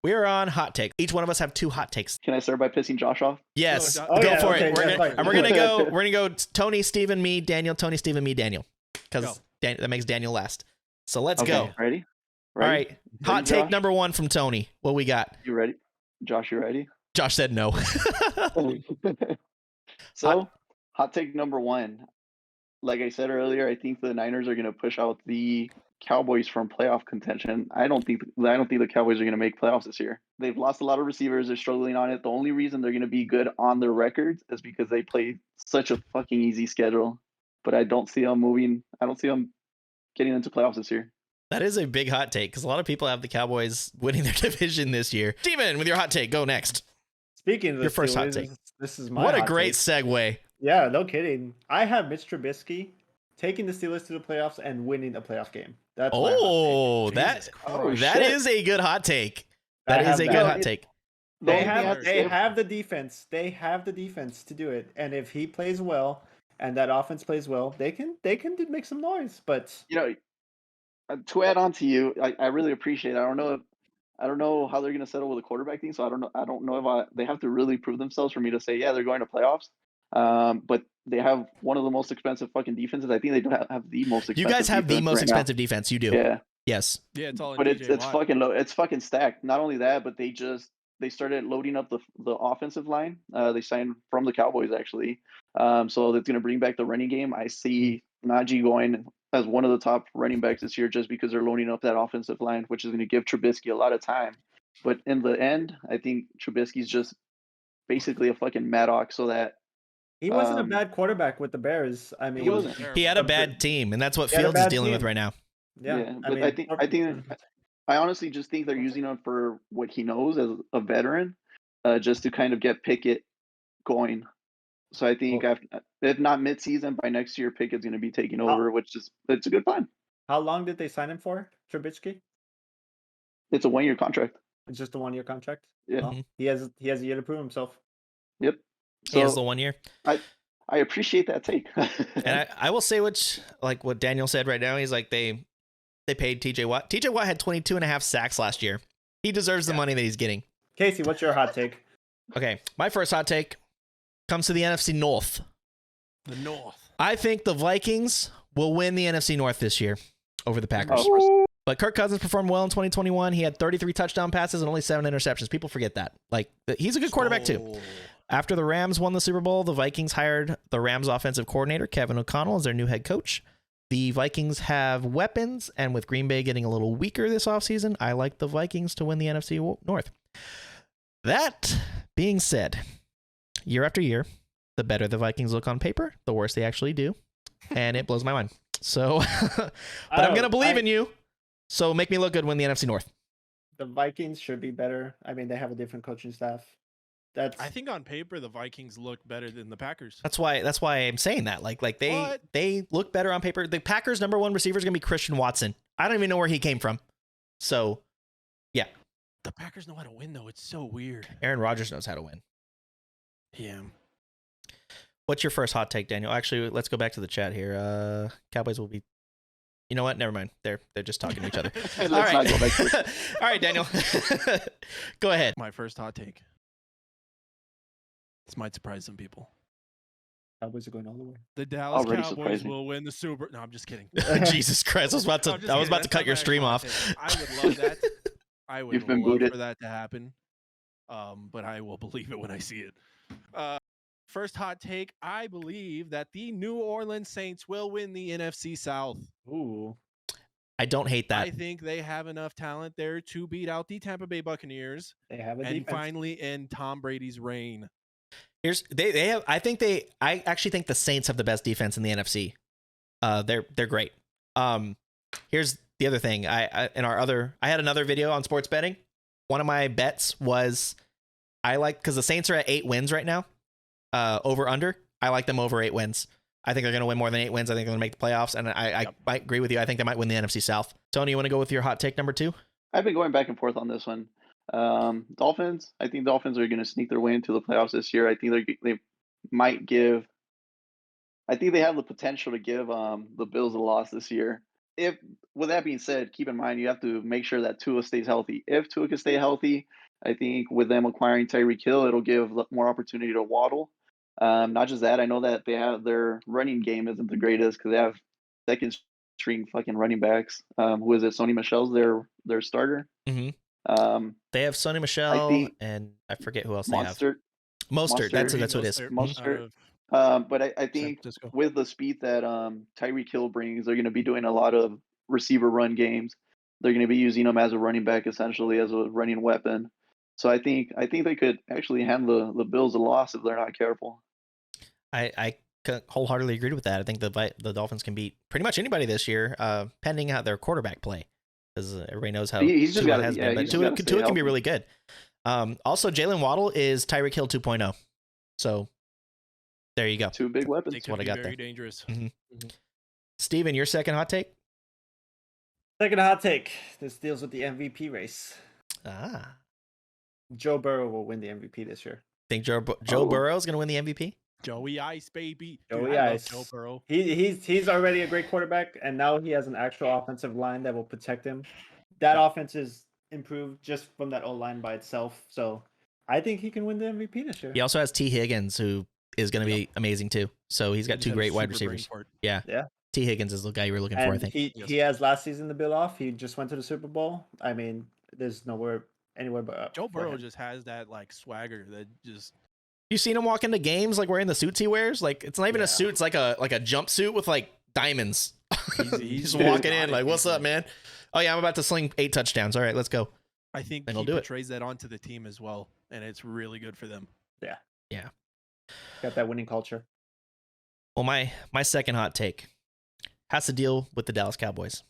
We're on hot take. Each one of us have 2 hot takes. Can I start by pissing Josh off? Yes, No, go yeah, for okay, it. yeah, fine. We're gonna go Tony, Steven, me, Daniel. Tony, Steven, me, Daniel. Because that makes Daniel last. So let's go. Ready? All right. Hot take number 1 from Tony. What we got? You ready? Josh, you ready? Josh said no. So, hot take number 1. Like I said earlier, I think the Niners are going to push out the Cowboys from playoff contention. I don't think the Cowboys are going to make playoffs this year. They've lost a lot of receivers. They're struggling on it. The only reason they're going to be good on their records is because they play such a fucking easy schedule. But I don't see them moving. I don't see them getting into playoffs this year. That is a big hot take because a lot of people have the Cowboys winning their division this year. Steven, with your hot take, go next. Speaking of your first hot take. This is my What a hot great take. segue. Yeah, no kidding. I have Mitch Trubisky taking the Steelers to the playoffs and winning a playoff game. That's my hot take. That is a good hot take. That is a good hot take. They have the defense. They have the defense to do it. And if he plays well and that offense plays well, they can make some noise. But to add on to you, I really appreciate it. I don't know how they're going to settle with the quarterback thing. So I don't know if they have to really prove themselves for me to say, yeah, they're going to playoffs. But they have one of the most expensive fucking defenses. I think they don't have the most expensive. You guys have the most expensive now. defense. You do. Yeah. Yes. Yeah, it's all. But it's fucking low. It's fucking stacked. Not only that, but they started loading up the offensive line. They signed from the Cowboys actually. So that's going to bring back the running game. I see Najee going as one of the top running backs this year just because they're loading up that offensive line, which is going to give Trubisky a lot of time. But in the end, I think Trubisky's just basically a fucking Maddox, so that he wasn't a bad quarterback with the Bears. I mean, he had a bad team, and that's what Fields is dealing with right now. Yeah, but I honestly just think they're using him for what he knows as a veteran, just to kind of get Pickett going. So I think if not midseason, by next year, Pickett's going to be taking over, it's a good plan. How long did they sign him for, Trubisky? It's a 1-year contract. It's just a 1-year contract. Yeah, well, he has a year to prove himself. Yep. So, he has the 1 year. I appreciate that take. And I will say what Daniel said right now. He's like they paid TJ Watt. TJ Watt had 22.5 sacks last year. He deserves the money that he's getting. Casey, what's your hot take? Okay, my first hot take comes to the NFC North. The North. I think the Vikings will win the NFC North this year over the Packers. But Kirk Cousins performed well in 2021. He had 33 touchdown passes and only 7 interceptions. People forget that. He's a good quarterback too. After the Rams won the Super Bowl, the Vikings hired the Rams offensive coordinator, Kevin O'Connell, as their new head coach. The Vikings have weapons, and with Green Bay getting a little weaker this offseason, I like the Vikings to win the NFC North. That being said, year after year, the better the Vikings look on paper, the worse they actually do. And it blows my mind. So, but I'm going to believe in you. So make me look good, win the NFC North. The Vikings should be better. I mean, they have a different coaching staff. I think on paper the Vikings look better than the Packers. That's why I'm saying that. They look better on paper. The Packers' number 1 receiver is going to be Christian Watson. I don't even know where he came from. So, yeah. The Packers know how to win though. It's so weird. Aaron Rodgers knows how to win. Yeah. What's your first hot take, Daniel? Actually, let's go back to the chat here. Cowboys will be. You know what? Never mind. They're just talking to each other. All right. All right, Daniel. Go ahead. My first hot take. This might surprise some people. Cowboys are going all the way. The Dallas Cowboys will win the Super. No, I'm just kidding. Jesus Christ! I was about to cut your stream off. I would love that. I would love for that to happen. But I will believe it when I see it. First hot take. I believe that the New Orleans Saints will win the NFC South. Ooh. I don't hate that. I think they have enough talent there to beat out the Tampa Bay Buccaneers. They have a and defense. finally end Tom Brady's reign. I actually think the Saints have the best defense in the NFC. They're great. Here's the other thing. I had another video on sports betting. One of my bets was because the Saints are at 8 wins right now. Over under. I like them over 8 wins. I think they're going to win more than 8 wins. I think they're going to make the playoffs, and I might agree with you. I think they might win the NFC South. Tony, you want to go with your hot take number 2? I've been going back and forth on this one. Dolphins. I think Dolphins are going to sneak their way into the playoffs this year. I think they might give. I think they have the potential to give the Bills a loss this year. if with that being said, keep in mind you have to make sure that Tua stays healthy. If Tua can stay healthy, I think with them acquiring Tyreek Hill, it'll give more opportunity to Waddle. Not just that, I know that they have their running game isn't the greatest because they have second string fucking running backs. Who is it? Sony Michel's their starter. Mm-hmm. Um, They have Sonny Michel and I forget who else they have. Mostert. That's what it is. Mostert. But I think with the speed that Tyreek Hill brings, they're going to be doing a lot of receiver run games. They're going to be using him as a running back, essentially as a running weapon. So I think they could actually hand the Bills a loss if they're not careful. I wholeheartedly agree with that. I think the Dolphins can beat pretty much anybody this year, pending out their quarterback play, because everybody knows how Tua has been. But Tua can be really good. Also, Jalen Waddle is Tyreek Hill 2.0. So there you go. Two big weapons. That's what I got there. Very dangerous. Mm-hmm. Mm-hmm. Steven, your second hot take? Second hot take. This deals with the MVP race. Ah. Joe Burrow will win the MVP this year. Think Joe Burrow is going to win the MVP? Joey Ice, baby. Joey Ice. Joe Burrow. He's already a great quarterback, and now he has an actual offensive line that will protect him. That offense is improved just from that O-line by itself. So I think he can win the MVP this year. He also has T. Higgins, who is going to be amazing too. So he's got two great wide receivers. Yeah. T. Higgins is the guy you were looking for, I think. He has last season to build off. He just went to the Super Bowl. I mean, there's nowhere anywhere but Joe Burrow just has that like swagger that just. You seen him walk into games like wearing the suits he wears? Like it's not even a suit; it's like a jumpsuit with like diamonds. He's just walking in like, "What's up, man? Oh yeah, I'm about to sling 8 touchdowns. All right, let's go." I think he portrays that onto the team as well, and it's really good for them. Yeah. Got that winning culture. Well, my second hot take has to deal with the Dallas Cowboys.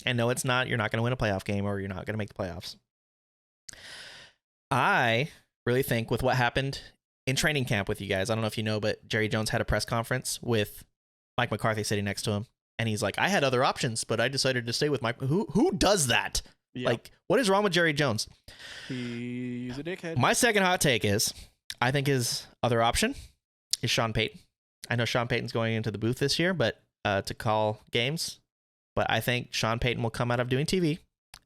And no, it's not. You're not going to win a playoff game, or you're not going to make the playoffs. I really think with what happened in training camp with you guys, I don't know if you know, but Jerry Jones had a press conference with Mike McCarthy sitting next to him. And he's like, I had other options, but I decided to stay with Mike. Who does that? Yeah. Like, what is wrong with Jerry Jones? He's a dickhead. My second hot take is, I think his other option is Sean Payton. I know Sean Payton's going into the booth this year, but to call games. But I think Sean Payton will come out of doing TV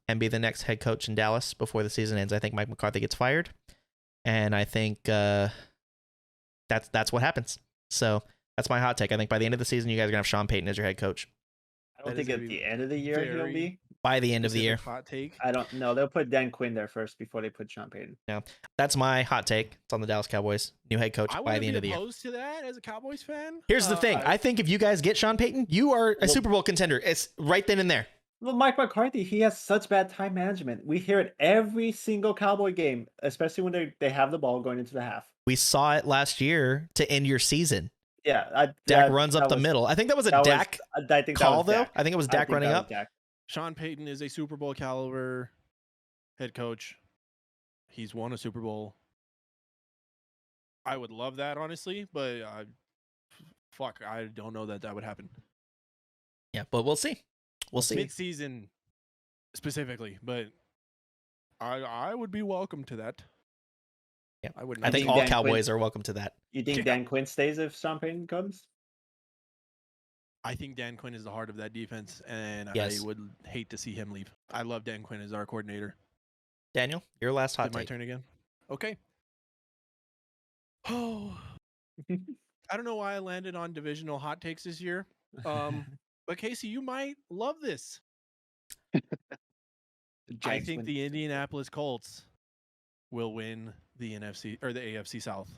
and be the next head coach in Dallas before the season ends. I think Mike McCarthy gets fired. And I think that's what happens. So that's my hot take. I think by the end of the season, you guys are going to have Sean Payton as your head coach. I don't think at the end of the year he'll be. By the end of the year. Hot take. I don't know. They'll put Dan Quinn there first before they put Sean Payton. Yeah, that's my hot take. It's on the Dallas Cowboys. New head coach by the end of the year. I wouldn't be opposed to that as a Cowboys fan. Here's the thing. I think if you guys get Sean Payton, you are a Super Bowl contender. It's right then and there. Well, Mike McCarthy, he has such bad time management. We hear it every single Cowboy game, especially when they have the ball going into the half. We saw it last year to end your season. Yeah. Dak runs up the middle. I think that was a Dak call, though. I think it was Dak running up. Sean Payton is a Super Bowl caliber head coach. He's won a Super Bowl. I would love that, honestly, but I don't know that would happen. Yeah, but we'll see. We'll see. Mid-season specifically, but I would be welcome to that. Yeah, I think all Cowboys are welcome to that. You think Dan Quinn stays if Sean Payton comes? I think Dan Quinn is the heart of that defense, and I would hate to see him leave. I love Dan Quinn as our coordinator. Daniel, your last hot take. My turn again. Okay. Oh, I don't know why I landed on divisional hot takes this year. But Casey, you might love this. I think the Indianapolis Colts will win the NFC or the AFC South.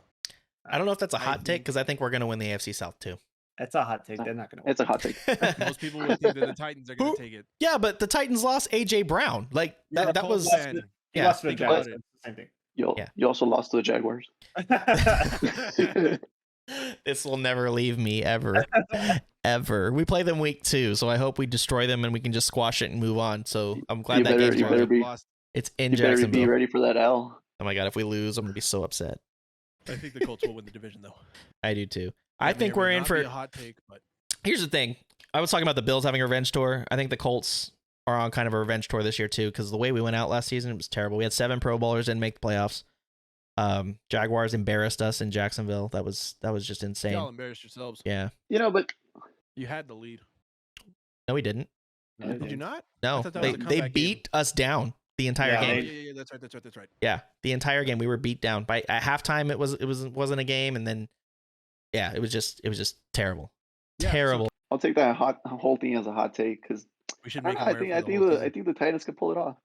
I don't know if that's a hot take because I think we're going to win the AFC South too. It's a hot take. They're not going to win. It's a hot take. Most people would think that the Titans are going to take it. Yeah, but the Titans lost A.J. Brown. Like that was. He lost to the Jaguars. Same thing. You also lost to the Jaguars. This will never leave me ever. Ever. We play them week 2, so I hope we destroy them and we can just squash it and move on. So I'm glad that game's lost. It's in Jacksonville. You better be ready for that L. Oh my god, if we lose, I'm gonna be so upset. I think the Colts will win the division, though. I do too. I think we're in for a hot take, but here's the thing. I was talking about the Bills having a revenge tour. I think the Colts are on kind of a revenge tour this year too, because the way we went out last season, it was terrible. We had 7 Pro Bowlers, didn't make the playoffs. Jaguars embarrassed us in Jacksonville. That was just insane. Y'all embarrassed yourselves. Yeah. But you had the lead. No, we didn't. Did you not? No, thought that was a they comeback game. beat us down the entire Yeah, game. Yeah, that's right. Yeah, the entire game we were beat down. By at halftime, it wasn't a game, and then yeah, it was just terrible, Yeah, so terrible. I'll take that whole thing as a hot take because we should I make don't know, him wear it for the whole season. I think the Titans could pull it off.